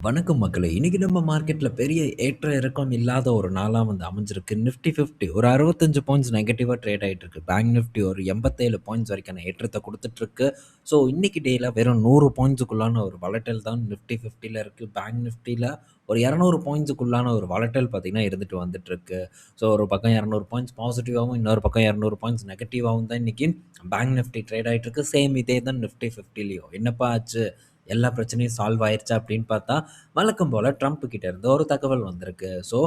வணக்கம் மக்களே! இன்னைக்கு நம்ம மார்க்கெட்ல பெரிய ஏற்ற இறக்கம் இல்லாத ஒரு நாளா வந்து அமைஞ்சிருக்கு. நிஃப்டி 50 ஒரு 65 பாயிண்ட்ஸ் நெகட்டிவா ட்ரேட் ஆயிட்டு இருக்கு. பேங்க் நிஃப்டி ஒரு 87 பாயிண்ட்ஸ் வரைக்கான ஏற்றத்த குடுத்துட்டு இருக்கு. ஸோ இன்னைக்கு டேல வெறும் 100 பாயிண்ட்ஸுக்குள்ளான ஒரு வாலடைல் தான் நிஃப்டி 50ல இருக்கு. பேங்க் நிஃப்டில ஒரு 200 பாயிண்ட்ஸுக்குள்ளான ஒரு வாலடைல் பார்த்தீங்கன்னா இருந்துட்டு வந்துட்டு இருக்கு. ஸோ ஒரு பக்கம் 200 பாயிண்ட்ஸ் பாசிட்டிவாவும், இன்னொரு பக்கம் 200 பாயிண்ட்ஸ் நெகட்டிவாவும் தான் இன்னைக்கு பேங்க் நிஃப்டி ட்ரேட் ஆயிட்டு இருக்கு. சேம் இதே தான் நிஃப்டி 50லயும். என்னப்பா ஆச்சு? எல்லா பிரச்சனையும் சால்வ் ஆயிருச்சா அப்படின்னு பார்த்தா, வழக்கம் போல ட்ரம்ப் கிட்ட இருந்து ஒரு தகவல் வந்திருக்கு. ஸோ,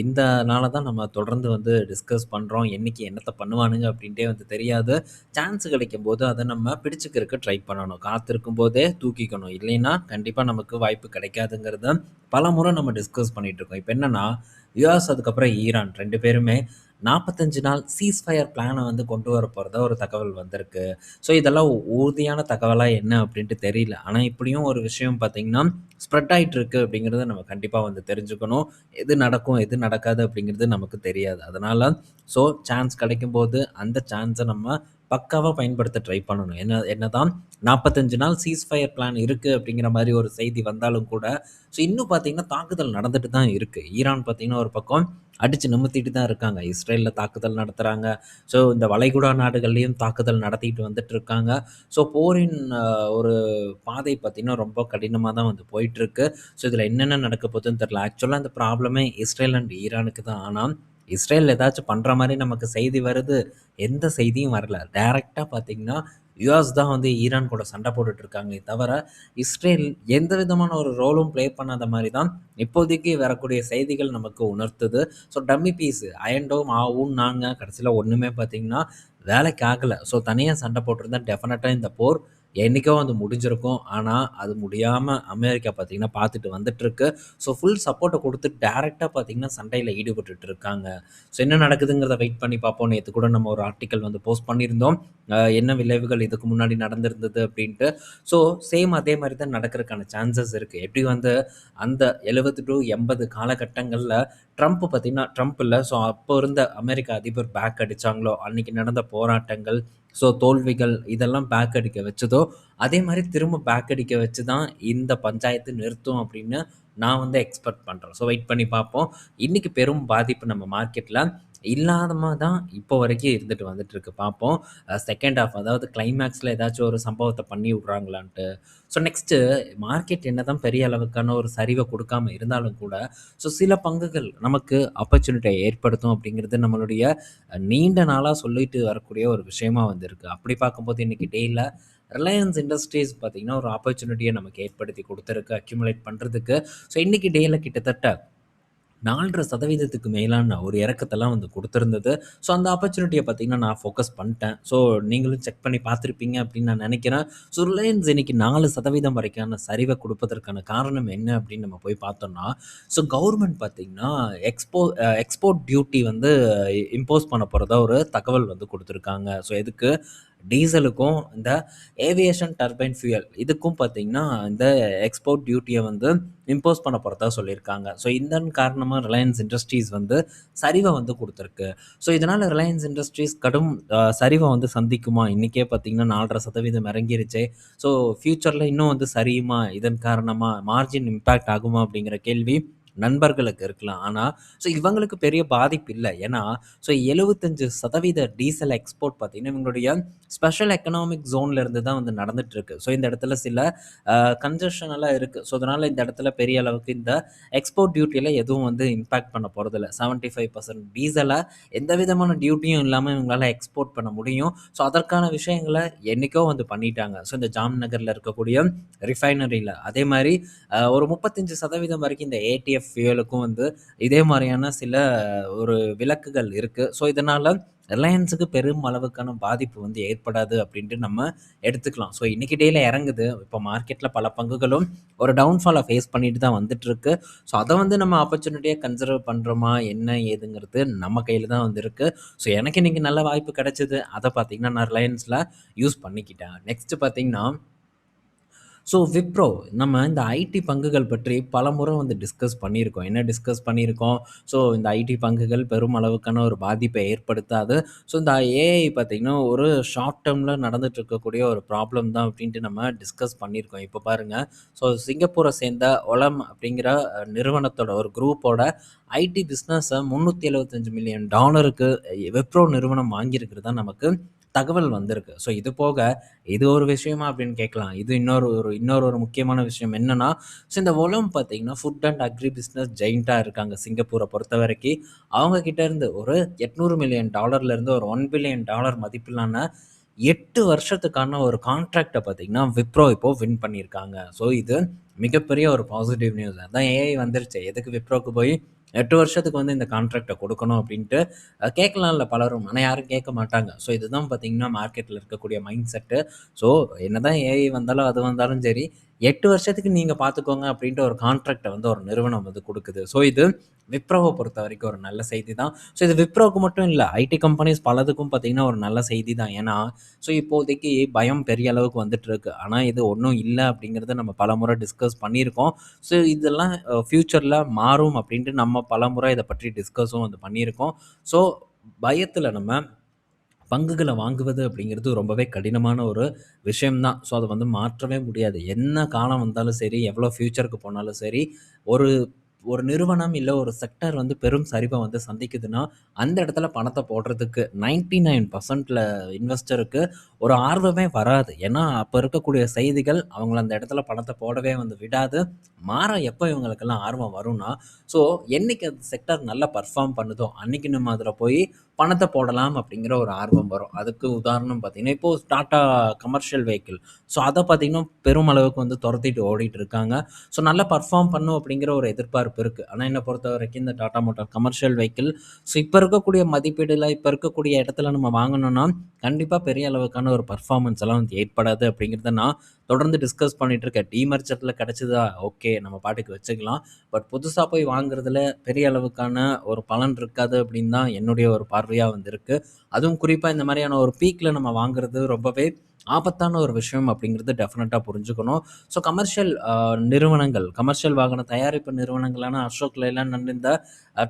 இந்த நாள தான் நம்ம தொடர்ந்து வந்து டிஸ்கஸ் பண்றோம். என்னைக்கு என்னத்த பண்ணுவானுங்க அப்படின்ட்டே வந்து தெரியாது. சான்ஸ் கிடைக்கும்போது அத நம்ம பிடிச்சுக்கிறதுக்கு ட்ரை பண்ணணும். காத்திருக்கும் போதே தூக்கிக்கணும். இல்லைன்னா, கண்டிப்பா நமக்கு வாய்ப்பு கிடைக்காதுங்கிறத பலமுறை நம்ம டிஸ்கஸ் பண்ணிட்டு இருக்கோம். இப்ப என்னன்னா, யுஎஸ் அதுக்கப்புறம் ஈரான் 2 பேருமே 45 நாள் சீஸ்ஃபயர் பிளான வந்து கொண்டு வரப்போறதா ஒரு தகவல் வந்திருக்கு. ஸோ இதெல்லாம் உறுதியான தகவலா என்ன அப்படின்ட்டு தெரியல. ஆனா இப்படியும் ஒரு விஷயம் பார்த்தீங்கன்னா, ஸ்ப்ரெட் ஆயிட்டு இருக்கு அப்படிங்கிறத நம்ம கண்டிப்பா வந்து தெரிஞ்சுக்கணும். எது நடக்கும், எது நடக்காது அப்படிங்கிறது நமக்கு தெரியாது. அதனால ஸோ சான்ஸ் கிடைக்கும்போது அந்த சான்ஸ நம்ம பக்காவா பயன்படுத்த ட்ரை பண்ணணும். என்னதான் 45 நாள் சீஸ்ஃபயர் பிளான் இருக்கு அப்படிங்கிற மாரி ஒரு செய்தி வந்தாலும் கூட, ஸோ இன்னும் பார்த்தீங்கன்னா தாக்குதல் நடந்துட்டு தான் இருக்கு. ஈரான் பார்த்தீங்கன்னா ஒரு பக்கம் அடிச்சு நிமித்திட்டு தான் இருக்காங்க. இஸ்ரேல்ல தாக்குதல் நடத்துறாங்க. ஸோ இந்த வளைகுடா நாடுகள்லயும் தாக்குதல் நடத்திட்டு வந்துட்டு இருக்காங்க. ஸோ போரின் ஒரு பாதை பார்த்தீங்கன்னா, ரொம்ப கடினமா தான் வந்து போயிட்டுருக்கு. ஸோ இதில என்னென்ன நடக்க போதுன்னு தெரியல. ஆக்சுவலா இந்த ப்ராப்ளமே இஸ்ரேல் அண்ட் ஈரானுக்கு தான். ஆனா, இஸ்ரேல் ஏதாச்சும் பண்ற மாரி நமக்கு செய்தி வருது. எந்த செய்தியும் வரல. டைரக்ட்டா பார்த்தீங்கன்னா, யுஎஸ் தான் வந்து ஈரான் கூட சண்டை போட்டுட்டு இருக்காங்களே தவிர, இஸ்ரேல் எந்த விதமான ஒரு ரோலும் ப்ளே பண்ணாத மாரி தான் இப்போதைக்கு வரக்கூடிய செய்திகள் நமக்கு உணர்த்துது. ஸோ டம்மி பீஸு அயர்ன் டோம் ஊன்னாங்க. கடைசியில ஒண்ணுமே பார்த்தீங்கன்னா, வேலைக்கு ஆகல. ஸோ தனியா சண்டை போட்டிருந்தா டெஃபினட்டா இந்த போர் என்னைக்கோ வந்து முடிஞ்சிருக்கும். ஆனா, அது முடியாம அமெரிக்கா பார்த்தீங்கன்னா பார்த்துட்டு வந்துட்டுருக்கு. ஸோ ஃபுல் சப்போர்ட்ட குடுத்து டைரக்ட்டா பார்த்தீங்கன்னா சண்டையில ஈடுபட்டுட்டு இருக்காங்க. ஸோ என்ன நடக்குதுங்கிறத வெயிட் பண்ணி பார்ப்போம். நேத்து கூட நம்ம ஒரு ஆர்டிக்கல் வந்து போஸ்ட் பண்ணியிருந்தோம். என்ன விளைவுகள் இதுக்கு முன்னாடி நடந்திருந்தது அப்படின்ட்டு. ஸோ சேம் அதே மாரி தான் நடக்கறதுக்கான சான்சஸ் இருக்கு. எப்படி வந்து அந்த 70 டூ 80 காலகட்டங்கள்ல ட்ரம்ப் பார்த்தீங்கன்னா ட்ரம்ப் இல்ல. ஸோ அப்போ இருந்த அமெரிக்க அதிபர் பேக் அடிச்சாங்களோ, அன்னைக்கு நடந்த போராட்டங்கள், ஸோ தோல்விகள் இதெல்லாம் பேக் அடிக்க வச்சதோ, அதே மாரி திரும்ப பேக் அடிக்க வச்சு தான் இந்த பஞ்சாயத்து நிறுத்தும் அப்படின்னு நான் வந்து எக்ஸ்பெக்ட் பண்றேன். ஸோ வெயிட் பண்ணி பார்ப்போம். இன்னைக்கு பெரும் பாதிப்பு நம்ம மார்க்கெட்ல இல்லாதமா தான் இப்போ வரைக்கும் இருந்துட்டு வந்துட்டு இருக்கு. பார்ப்போம். செகண்ட் ஹால்ஃப் அதாவது கிளைமாக்ஸ்ல ஏதாச்சும் ஒரு சம்பவத்த பண்ணி விடுறாங்களான்ட்டு. ஸோ நெக்ஸ்ட்டு மார்க்கெட் என்னதான் பெரிய அளவுக்கான ஒரு சரிவ குடுக்காம இருந்தாலும் கூட, ஸோ சில பங்குகள் நமக்கு ஆப்பர்ச்சுனிட்டிய ஏற்படுத்தும் அப்படிங்கிறது நம்மளுடைய நீண்ட நாளா சொல்லிட்டு வரக்கூடிய ஒரு விஷயமா வந்து இருக்கு. அப்படி பார்க்கும்போது இன்னைக்கு டேல ரிலையன்ஸ் இண்டஸ்ட்ரீஸ் பார்த்தீங்கன்னா, ஒரு ஆப்பர்ச்சுனிட்டிய நமக்கு ஏற்படுத்தி குடுத்திருக்கு அக்யூமுலேட் பண்றதுக்கு. ஸோ இன்னைக்கு டேல கிட்டத்தட்ட 4.5% மேலான ஒரு இறக்கத்தெல்லாம் வந்து குடுத்திருந்தது. ஸோ அந்த ஆப்பர்ச்சுனிட்டிய பார்த்தீங்கன்னா, நான் ஃபோக்கஸ் பண்ட்டேன். ஸோ நீங்களும் செக் பண்ணி பார்த்துருப்பீங்க அப்படின்னு நான் நெனைக்கிறேன். ஸோ ரிலையன்ஸ் இன்னைக்கு 4% வரைக்கான சரிவ குடுப்பதற்கான காரணம் என்ன அப்படின்னு நம்ம போய் பார்த்தோம்னா, ஸோ கவர்மெண்ட் பார்த்தீங்கன்னா, எக்ஸ்போர்ட் டியூட்டி வந்து இம்போஸ் பண்ண போறதா ஒரு தகவல் வந்து குடுத்துருக்காங்க. ஸோ எதுக்கு? டீசலுக்கும், இந்த ஏவியேஷன் டர்பைன் ஃபியூயல் இதுக்கும் பார்த்தீங்கன்னா, இந்த எக்ஸ்போர்ட் டியூட்டிய வந்து இம்போஸ் பண்ண போறதா சொல்லியிருக்காங்க. ஸோ இதன் காரணமா ரிலையன்ஸ் இண்டஸ்ட்ரீஸ் வந்து சரிவ வந்து குடுத்திருக்கு. ஸோ இதனால ரிலையன்ஸ் இண்டஸ்ட்ரீஸ் கடும் சரிவ வந்து சந்திக்குமா? இன்னைக்கே பார்த்தீங்கன்னா 4.5% இறங்கிருச்சே. ஸோ ஃபியூச்சர்ல இன்னும் வந்து சரியுமா? இதன் காரணமா மார்ஜின் இம்பாக்ட் ஆகுமா? அப்படிங்கிற கேள்வி நண்பர்களுக்கு இருக்கலாம். ஆனா, ஸோ இவங்களுக்கு பெரிய பாதிப்பு இல்ல. ஏன்னா, ஸோ 75% டீசல் எக்ஸ்போர்ட் பார்த்தீங்கன்னா, இவங்களுடைய ஸ்பெஷல் எக்கனாமிக் ஜோன்ல இருந்து தான் வந்து நடந்துட்டு இருக்கு. ஸோ இந்த இடத்துல சில கன்ஜெஷன் எல்லாம் இருக்கு. ஸோ அதனால இந்த இடத்துல பெரிய அளவுக்கு இந்த எக்ஸ்போர்ட் டியூட்டில எதுவும் வந்து இம்பாக்ட் பண்ண போறதில்ல. 75% டீசல எந்த விதமான டியூட்டியும் இல்லாம இவங்களால எக்ஸ்போர்ட் பண்ண முடியும். ஸோ அதற்கான விஷயங்கள என்னைக்கோ வந்து பண்ணிட்டாங்க. ஸோ இந்த ஜாம்நகர்ல இருக்கக்கூடிய ரிஃபைனரில. அதே மாரி ஒரு 35% வரைக்கும் இந்த ஏடிஎஃப் ஃபியூயலுக்கும் வந்து இதே மாரியான சில ஒரு விலக்குகள் இருக்கு. ஸோ இதனால ரிலையன்ஸுக்கு பெரும் அளவுக்கான பாதிப்பு வந்து ஏற்படாது அப்படின்ட்டு நம்ம எடுத்துக்கலாம். ஸோ இன்னைக்கு டேல இறங்குது. இப்போ மார்க்கெட்ல பல பங்குகளும் ஒரு டவுன்ஃபால ஃபேஸ் பண்ணிட்டு தான் வந்துட்டுருக்கு. ஸோ அத வந்து நம்ம ஆப்பர்ச்சுனிட்டியா கன்சிடர் பண்றோமா? என்ன ஏதுங்கிறது நம்ம கையில தான் வந்து இருக்கு. ஸோ எனக்கு இன்னைக்கு நல்ல வாய்ப்பு கிடைச்சது. அத பார்த்தீங்கன்னா, நான் ரிலையன்ஸ்ல யூஸ் பண்ணிக்கிட்டேன். நெக்ஸ்ட் பார்த்தீங்கன்னா ஸோ விப்ரோ நம்ம இந்த ஐடி பங்குகள் பற்றி பலமுறை வந்து டிஸ்கஸ் பண்ணியிருக்கோம். என்ன டிஸ்கஸ் பண்ணியிருக்கோம்? ஸோ இந்த ஐடி பங்குகள் பெரும் அளவுக்கான ஒரு பாதிப்பை ஏற்படுத்தாது. ஸோ இந்த ஏஐ பார்த்தீங்கன்னா, ஒரு ஷார்ட் டெர்ம்ல நடந்துட்டு இருக்கக்கூடிய ஒரு ப்ராப்ளம் தான் அப்படின்ட்டு நம்ம டிஸ்கஸ் பண்ணியிருக்கோம். இப்போ பாருங்க, ஸோ சிங்கப்பூரை சேர்ந்த ஒலம் அப்படிங்கிற நிறுவனத்தோட ஒரு குரூப்போட ஐடி பிஸ்னஸை $375 மில்லியன் விப்ரோ நிறுவனம் வாங்கியிருக்கிறதா நமக்கு தகவல் வந்திருக்கு. ஸோ இது போக இது ஒரு விஷயமா அப்படின்னு கேட்கலாம். இது இன்னொரு முக்கியமான விஷயம் என்னன்னா, ஸோ இந்த ஒலம் பார்த்தீங்கன்னா, ஃபுட் அண்ட் அக்ரி பிசினஸ் ஜெயிண்ட்டா இருக்காங்க சிங்கப்பூரை பொறுத்தவரைக்கும். அவங்க கிட்ட இருந்து ஒரு $800 மில்லியன் இருந்து ஒரு $1 பில்லியன் மதிப்பிலான 8 வருஷத்துக்கான ஒரு கான்ட்ராக்ட்ட பார்த்தீங்கன்னா, விப்ரோ இப்போ வின் பண்ணியிருக்காங்க. ஸோ இது மிகப்பெரிய ஒரு பாசிட்டிவ் நியூஸ். அதான் ஏஐ வந்துருச்சே, எதுக்கு விப்ரோக்கு போய் 8 வருஷத்துக்கு வந்து இந்த கான்ட்ராக்ட்ட கொடுக்கணும் அப்படின்ட்டு கேட்கலாம்ல பலரும். ஆனா யாரும் கேட்க மாட்டாங்க. ஸோ இதுதான் பார்த்தீங்கன்னா, மார்க்கெட்ல இருக்கக்கூடிய மைண்ட் செட்டு. ஸோ என்னதான் ஏஐ வந்தாலும், அது வந்தாலும் சரி, 8 வருஷத்துக்கு நீங்க பார்த்துக்கோங்க அப்படின்ட்டு ஒரு கான்ட்ராக்ட்ட வந்து ஒரு நிறுவனம் வந்து குடுக்குது. ஸோ இது விப்ரோவ பொறுத்தவரைக்கும் ஒரு நல்ல செய்தி தான். ஸோ இது விப்ரோவுக்கு மட்டும் இல்ல, ஐடி கம்பெனிஸ் பலதுக்கும் பார்த்தீங்கன்னா ஒரு நல்ல செய்தி தான். ஏன்னா, ஸோ இப்போதைக்கு பயம் பெரிய அளவுக்கு வந்துட்டு இருக்கு. ஆனா இது ஒண்ணும் இல்ல அப்படிங்கிறத நம்ம பலமுறை டிஸ்கஸ் பண்ணியிருக்கோம். ஸோ இதெல்லாம் ஃபியூச்சர்ல மாறும் அப்படின்ட்டு நம்ம பலமுறை இத பற்றி டிஸ்கஸும் வந்து பண்ணியிருக்கோம். ஸோ பயத்துல நம்ம பங்குகள வாங்குவது அப்படிங்கிறது ரொம்பவே கடினமான ஒரு விஷயம் தான். ஸோ அத வந்து மாற்றவே முடியாது. என்ன காலம் வந்தாலும் சரி, எவ்வளோ ஃபியூச்சருக்கு போனாலும் சரி, ஒரு ஒரு நிறுவனம் இல்ல ஒரு செக்டார் வந்து பெரும் சரிவ வந்து சந்திக்குதுன்னா, அந்த இடத்துல பணத்த போடுறதுக்கு 99% இன்வெஸ்டருக்கு ஒரு ஆர்வமே வராது. ஏன்னா, அப்ப இருக்கக்கூடிய செய்திகள் அவங்கள அந்த இடத்துல பணத்த போடவே வந்து விடாது. மாறா எப்ப இவங்களுக்கெல்லாம் ஆர்வம் வரும்னா, ஸோ என்னைக்கு அந்த செக்டார் நல்லா பெர்ஃபார்ம் பண்ணுதோ, அன்னைக்கு நம்ம அதுல போய் பணத்த போடலாம் அப்படிங்கிற ஒரு ஆர்வம் வரும். அதுக்கு உதாரணம் பார்த்தீங்கன்னா, இப்போ டாடா கமர்ஷியல் வெஹிக்கிள். ஸோ அத பார்த்தீங்கன்னா, பெருமளவுக்கு வந்து தொரத்திட்டு ஓடிட்டு இருக்காங்க. ஸோ நல்லா பெர்ஃபார்ம் பண்ணும் அப்படிங்கிற ஒரு எதிர்பார்ப்பு இருக்கு. ஆனா என்ன பொறுத்தவரைக்கும் இந்த Tata motor commercial vehicle so இப்ப இருக்கக்கூடிய மதிப்பீடுல, இப்ப இருக்கக்கூடிய இடத்துல நம்ம வாங்கணும்னா, கண்டிப்பா பெரிய அளவுக்கான ஒரு பெர்ஃபார்மன்ஸ் எல்லாம் வந்து ஏற்படாது அப்படிங்கிறத நான் தொடர்ந்து டிஸ்கஸ் பண்ணிட்டு இருக்கேன். டீமர்ஜர்ல கிடைச்சதா ஓகே, நம்ம பாட்டுக்கு வச்சுக்கலாம். பட் புதுசா போய் வாங்குறதுல பெரிய அளவுக்கான ஒரு பலன் இருக்காது அப்படின்னு தான் என்னுடைய ஒரு பார்வையா வந்து இருக்கு. அதுவும் குறிப்பா இந்த மாதிரியான ஒரு பீக்ல நம்ம வாங்குறது ரொம்பவே ஆபத்தான ஒரு விஷயம் அப்படிங்கிறது டெஃபினட்டா புரிஞ்சுக்கணும். ஸோ கமர்ஷியல் நிறுவனங்கள், கமர்ஷியல் வாகன தயாரிப்பு நிறுவனங்களான அசோக் லேலண்ட் அண்ட் இந்த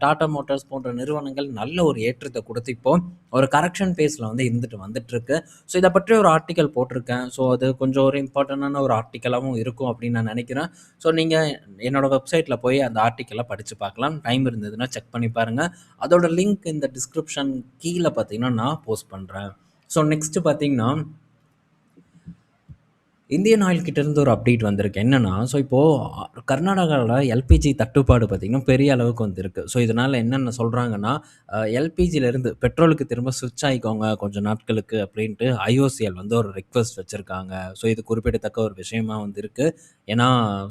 டாடா மோட்டார்ஸ் போன்ற நிறுவனங்கள் நல்ல ஒரு ஏற்றத்த குடுத்து இப்போ ஒரு கரெக்ஷன் பேஸ்ல வந்து இருந்துட்டு வந்துட்டுருக்கு. ஸோ இத பற்றி ஒரு ஆர்டிக்கல் போட்டிருக்கேன். ஸோ அது கொஞ்சம் ஒரு இம்பார்ட்டன்டான ஒரு ஆர்டிக்கலாவும் இருக்கும் அப்படின்னு நான் நினைக்கிறேன். ஸோ நீங்க என்னோட வெப்சைட்ல போய் அந்த ஆர்டிக்கல படிச்சு பார்க்கலாம். டைம் இருந்ததுன்னா செக் பண்ணி பாருங்க. அதோட லிங்க் இந்த டிஸ்கிரிப்ஷன் கீழ பார்த்தீங்கன்னா நான் போஸ்ட் பண்றேன். ஸோ நெக்ஸ்ட் பார்த்தீங்கன்னா, இந்தியன் ஆயில் கிட்ட இருந்து ஒரு அப்டேட் வந்திருக்கு. என்னன்னா, ஸோ இப்போ கர்நாடகால எல்பிஜி தட்டுப்பாடு பார்த்தீங்கன்னா, பெரிய அளவுக்கு வந்திருக்கு. ஸோ இதனால என்னென்ன சொல்றாங்கன்னா, எல்பிஜிலேருந்து பெட்ரோலுக்கு திரும்ப ஸ்விட்ச் ஆயிக்கோங்க கொஞ்ச நாட்களுக்கு அப்படின்ட்டு ஐஓசிஎல் வந்து ஒரு ரிக்வெஸ்ட் வச்சிருக்காங்க. ஸோ இது குறிப்பிடத்தக்க ஒரு விஷயமா வந்து இருக்கு. ஏன்னா,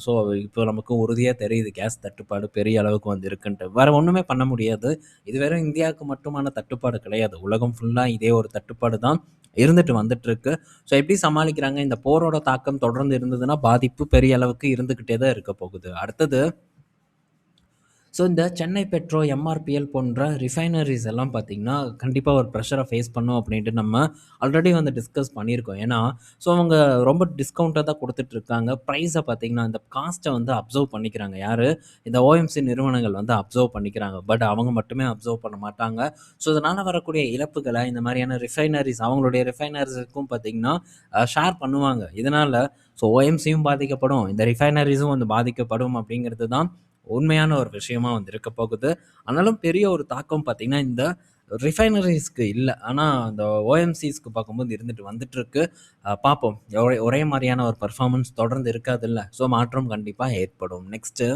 ஸோ இப்போ நமக்கு உறுதியா தெரியுது கேஸ் தட்டுப்பாடு பெரிய அளவுக்கு வந்து இருக்குன்ட்டு. வேற ஒண்ணுமே பண்ண முடியாது. இது வெறும் இந்தியாவுக்கு மட்டுமான தட்டுப்பாடு கிடையாது. உலகம் ஃபுல்லா இதே ஒரு தட்டுப்பாடு தான் இருந்துட்டு வந்துட்டுருக்கு. ஸோ எப்படி சமாளிக்கிறாங்க? இந்த போரோட தாக்கம் தொடர்ந்து இருந்ததுன்னா, பாதிப்பு பெரிய அளவுக்கு இருந்துகிட்டே தான் இருக்க போகுது. அடுத்தது, ஸோ இந்த சென்னை பெட்ரோ, எம்ஆர்பிஎல் போன்ற ரிஃபைனரீஸ் எல்லாம் பார்த்தீங்கன்னா, கண்டிப்பா ஒரு பிரஷர ஃபேஸ் பண்ணும் அப்படின்ட்டு நம்ம ஆல்ரெடி வந்து டிஸ்கஸ் பண்ணியிருக்கோம். ஏன்னா, ஸோ அவங்க ரொம்ப டிஸ்கவுண்ட்டா தான் குடுத்துட்டு இருக்காங்க. பிரைஸ பார்த்தீங்கன்னா, இந்த காஸ்ட்ட வந்து அப்சர்வ் பண்ணிக்கிறாங்க. யாரு? இந்த ஓஎம்சி நிறுவனங்கள் வந்து அப்சர்வ் பண்ணிக்கிறாங்க. பட் அவங்க மட்டுமே அப்சர்வ் பண்ண மாட்டாங்க. ஸோ இதனால வரக்கூடிய இழப்புகள இந்த மாரியான ரிஃபைனரீஸ் அவங்களுடைய ரிஃபைனரீஸுக்கும் பார்த்தீங்கன்னா, ஷேர் பண்ணுவாங்க. இதனால ஸோ ஓஎம்சியும் பாதிக்கப்படும். இந்த ரிஃபைனரீஸும் வந்து பாதிக்கப்படும் அப்படிங்கிறது தான் உண்மையான ஒரு விஷயமா வந்து இருக்க போகுது. ஆனாலும் பெரிய ஒரு தாக்கம் பார்த்தீங்கன்னா, இந்த ரிஃபைனரீஸ்க்கு இல்ல. ஆனா அந்த ஓஎம்சிஸ்க்கு பார்க்கும்போது இருந்துட்டு வந்துட்டுருக்கு. பார்ப்போம். ஒரே மாரியான ஒரு பெர்ஃபார்மன்ஸ் தொடர்ந்து இருக்காதுல்ல. ஸோ மாற்றம் கண்டிப்பா ஏற்படும். நெக்ஸ்ட்டு,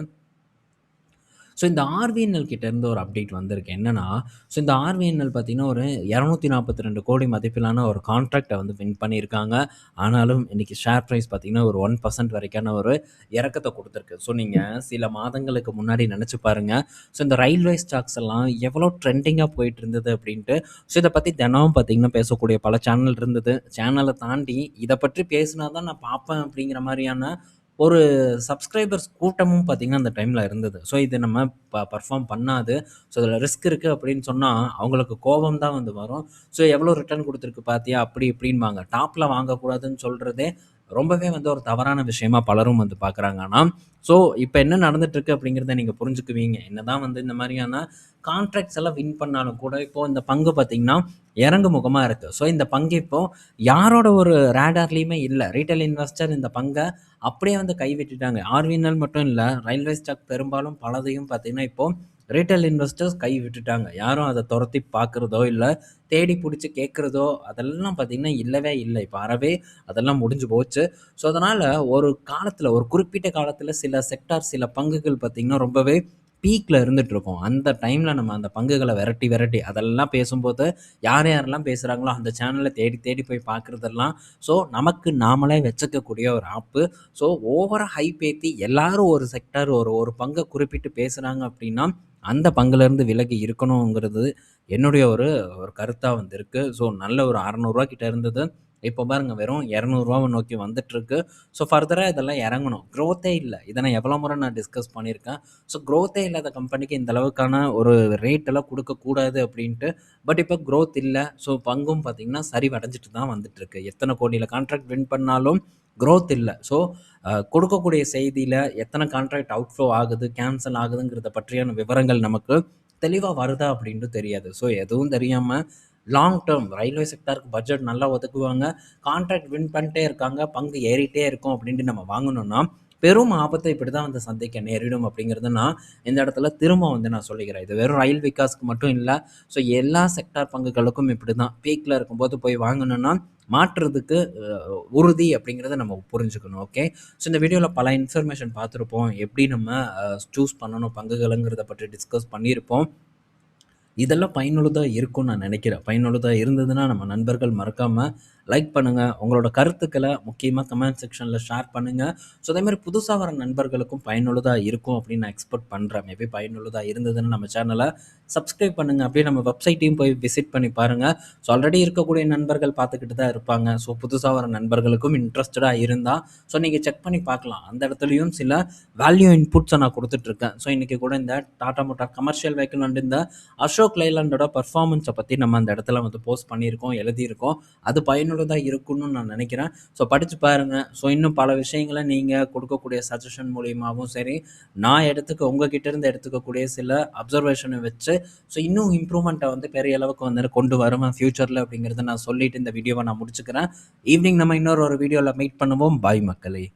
ஸோ இந்த ஆர்விஎன்எல் கிட்ட இருந்து ஒரு அப்டேட் வந்திருக்கு. என்னன்னா, ஸோ இந்த ஆர்விஎன்எல் பார்த்தீங்கன்னா, ஒரு 242 கோடி மதிப்பிலான ஒரு கான்ட்ராக்ட்ட வந்து வின் பண்ணியிருக்காங்க. ஆனாலும் இன்னைக்கு ஷேர் பிரைஸ் பார்த்தீங்கன்னா, ஒரு 1% வரைக்கான ஒரு இறக்கத்த குடுத்திருக்கு. ஸோ நீங்க சில மாதங்களுக்கு முன்னாடி நெனச்சு பாருங்க. ஸோ இந்த ரயில்வே ஸ்டாக்ஸ் எல்லாம் எவ்வளோ ட்ரெண்டிங்கா போயிட்டு இருந்தது அப்படின்ட்டு. ஸோ இத பத்தி தினமும் பார்த்தீங்கன்னா, பேசக்கூடிய பல சேனல் இருந்தது. சேனல தாண்டி இத பற்றி பேசினா தான் நான் பார்ப்பேன் அப்படிங்கிற மாரியான ஒரு சப்ஸ்கிரைபர்ஸ் கூட்டமும் பார்த்தீங்கன்னா, அந்த டைம்ல இருந்தது. ஸோ இது நம்ம பெர்ஃபார்ம் பண்ணாது. ஸோ இதில ரிஸ்க் இருக்கு அப்படின்னு சொன்னா, அவங்களுக்கு கோபம் தான் வந்து வரும். ஸோ எவ்வளோ ரிட்டர்ன் குடுத்துருக்கு பார்த்தியா? அப்படி இப்படின்பாங்க. டாப்ல வாங்கக்கூடாதுன்னு சொல்றதே ரொம்பவே வந்து ஒரு தவறான விஷயமா பலரும் வந்து பார்க்குறாங்க. ஆனா, ஸோ இப்ப என்ன நடந்துட்டு இருக்கு அப்படிங்கிறத நீங்க புரிஞ்சுக்குவீங்க. என்னதான் வந்து இந்த மாதிரியான கான்ட்ராக்ட்ஸ் எல்லாம் வின் பண்ணாலும் கூட, இப்போ இந்த பங்கு பார்த்தீங்கன்னா, இறங்கு முகமா இருக்கு. ஸோ இந்த பங்கு இப்போ யாரோட ஒரு ரேடார்லயுமே இல்ல. ரீட்டெயில் இன்வெஸ்டர் இந்த பங்க அப்படியே வந்து கைவிட்டுட்டாங்க. ஆர்விஎன்எல் மட்டும் இல்ல, ரயில்வே ஸ்டாக் பெரும்பாலும் பலதையும் பார்த்தீங்கன்னா, இப்போ ரீட்டெயில் இன்வெஸ்டர்ஸ் கை விட்டுட்டாங்க. யாரும் அத தொரத்தி பார்க்கிறதோ, இல்ல தேடி புடிச்சு கேட்கிறதோ, அதெல்லாம் பார்த்தீங்கன்னா இல்லவே இல்ல. இப்ப அறவே அதெல்லாம் முடிஞ்சு போச்சு. ஸோ, அதனால ஒரு காலத்துல, ஒரு குறிப்பிட்ட காலத்துல சில செக்டார், சில பங்குகள் பார்த்தீங்கன்னா, ரொம்பவே பீக்ல இருந்துட்டுருக்கும். அந்த டைம்ல நம்ம அந்த பங்குகள வெரட்டி, வெரட்டி அதெல்லாம் பேசும்போது, யார் யாரெல்லாம் பேசுறாங்களோ, அந்த சேனல தேடி, தேடி போய் பார்க்குறதெல்லாம், ஸோ நமக்கு நாமளே வச்சுக்கக்கூடிய ஒரு ஆப்பு. ஸோ, ஓவரா ஹைப் ஏத்தி எல்லாரும் ஒரு செக்டார், ஒரு ஒரு பங்க குறிப்பிட்டு பேசுறாங்க அப்படின்னா, அந்த பங்குலேருந்து விலகி இருக்கணுங்கிறது என்னுடைய ஒரு ஒரு கருத்தா வந்து இருக்கு. ஸோ, நல்ல ஒரு ரூ. 600 கிட்ட இருந்தது. இப்போ பாருங்க வெறும் ரூ. 200 நோக்கி வந்துட்டுருக்கு. ஸோ, ஃபர்தரா இதெல்லாம் இறங்கணும். குரோத்தே இல்ல. இத நான் எவ்வளோ முறை நான் டிஸ்கஸ் பண்ணியிருக்கேன். ஸோ, குரோத்தே இல்லாத கம்பெனிக்கு இந்த அளவுக்கான ஒரு ரேட் எல்லாம் குடுக்கக்கூடாது அப்படின்ட்டு. பட் இப்போ குரோத் இல்ல. ஸோ, பங்கும் பார்த்தீங்கன்னா சரிவடைஞ்சுட்டு தான் வந்துட்டுருக்கு. எத்தனை கோடியில கான்ட்ராக்ட் வின் பண்ணாலும் குரோத் இல்ல. ஸோ, கொடுக்கக்கூடிய செய்தியில எத்தனை கான்ட்ராக்ட் அவுட்ஃப்ளோ ஆகுது, கேன்சல் ஆகுதுங்கிறத பற்றியான விவரங்கள் நமக்கு தெளிவா வருதா அப்படின்ட்டு தெரியாது. ஸோ, எதுவும் தெரியாம லாங் டெர்ம் ரயில்வே செக்டாருக்கு பட்ஜெட் நல்லா ஒதுக்குவாங்க. கான்ட்ராக்ட் வின் பண்ணிட்டே இருக்காங்க. பங்கு ஏறிட்டே இருக்கும் அப்படின்ட்டு நம்ம வாங்கணும்னா, பெரும் ஆபத்தை இப்படி தான் வந்து சந்திக்க நேரிடும் அப்படிங்கிறத நான் இந்த இடத்துல திரும்ப வந்து நான் சொல்லிக்கிறேன். இது வெறும் ரயில் விகாஸ்க்கு மட்டும் இல்ல. ஸோ, எல்லா செக்டார் பங்குகளுக்கும் இப்படி தான். பீக்ல இருக்கும்போது போய் வாங்கணும்னா, மாற்றுறதுக்கு உறுதி அப்படிங்கிறத நம்ம புரிஞ்சுக்கணும். ஓகே. ஸோ, இந்த வீடியோல பல இன்ஃபர்மேஷன் பார்த்துருப்போம். எப்படி நம்ம சூஸ் பண்ணணும் பங்குகளுங்கிறத பற்றி டிஸ்கஸ் பண்ணியிருப்போம். இதெல்லாம் பயனுள்ளதா இருக்கும்னு நான் நினைக்கிறேன். பயனுள்ளதா இருந்ததுன்னா நம்ம நண்பர்கள் மறக்காம லைக் பண்ணுங்க. உங்களோட கருத்துக்கள முக்கியமா கமெண்ட் செக்ஷன்ல ஷேர் பண்ணுங்க. ஸோ, அதேமாரி புதுசா வர நண்பர்களுக்கும் பயனுள்ளதா இருக்கும் அப்படின்னு நான் எக்ஸ்பெக்ட் பண்றேன். மேபி பயனுள்ளதா இருந்ததுன்னா நம்ம சேனல சப்ஸ்கிரைப் பண்ணுங்க. அப்படியே நம்ம வெப்சைட்டையும் போய் விசிட் பண்ணி பாருங்க. ஸோ, ஆல்ரெடி இருக்கக்கூடிய நண்பர்கள் பார்த்துக்கிட்டு தான் இருப்பாங்க. ஸோ, புதுசா வர நண்பர்களுக்கும் இன்ட்ரஸ்டடா இருந்தா, ஸோ நீங்க செக் பண்ணி பார்க்கலாம். அந்த இடத்துலயும் சில வேல்யூ இன்புட்ஸ நான் குடுத்துட்டுருக்கேன். ஸோ, இன்னைக்கு கூட இந்த Tata motor commercial vehicle and இந்த அசோக் லைலாண்டோட பெர்ஃபார்மன்ஸ பத்தி நம்ம அந்த இடத்துல வந்து போஸ்ட் பண்ணியிருக்கோம், எழுதியிருக்கோம். அது பயனுள்ளதா இருக்கும்னு நான் நினைக்கிறேன். ஸோ, படிச்சு பாருங்க. ஸோ, இன்னும் பல விஷயங்கள நீங்க கொடுக்கக்கூடிய சஜஷன் மூலியமாவும் சரி, நான் உங்ககிட்ட இருந்து எடுத்துக்கக்கூடிய சில அப்சர்வேஷன வச்சு, ஸோ இன்னும் இம்ப்ரூவ்மெண்ட்ட வந்து பெரிய அளவுக்கு வந்து கொண்டு வருவேன் ஃபியூச்சர்ல அப்படிங்கிறத நான் சொல்லிட்டு இந்த வீடியோவ நான் முடிச்சுக்கிறேன். ஈவினிங் நம்ம இன்னொரு ஒரு வீடியோல மீட் பண்ணுவோம். பாய் மக்களே!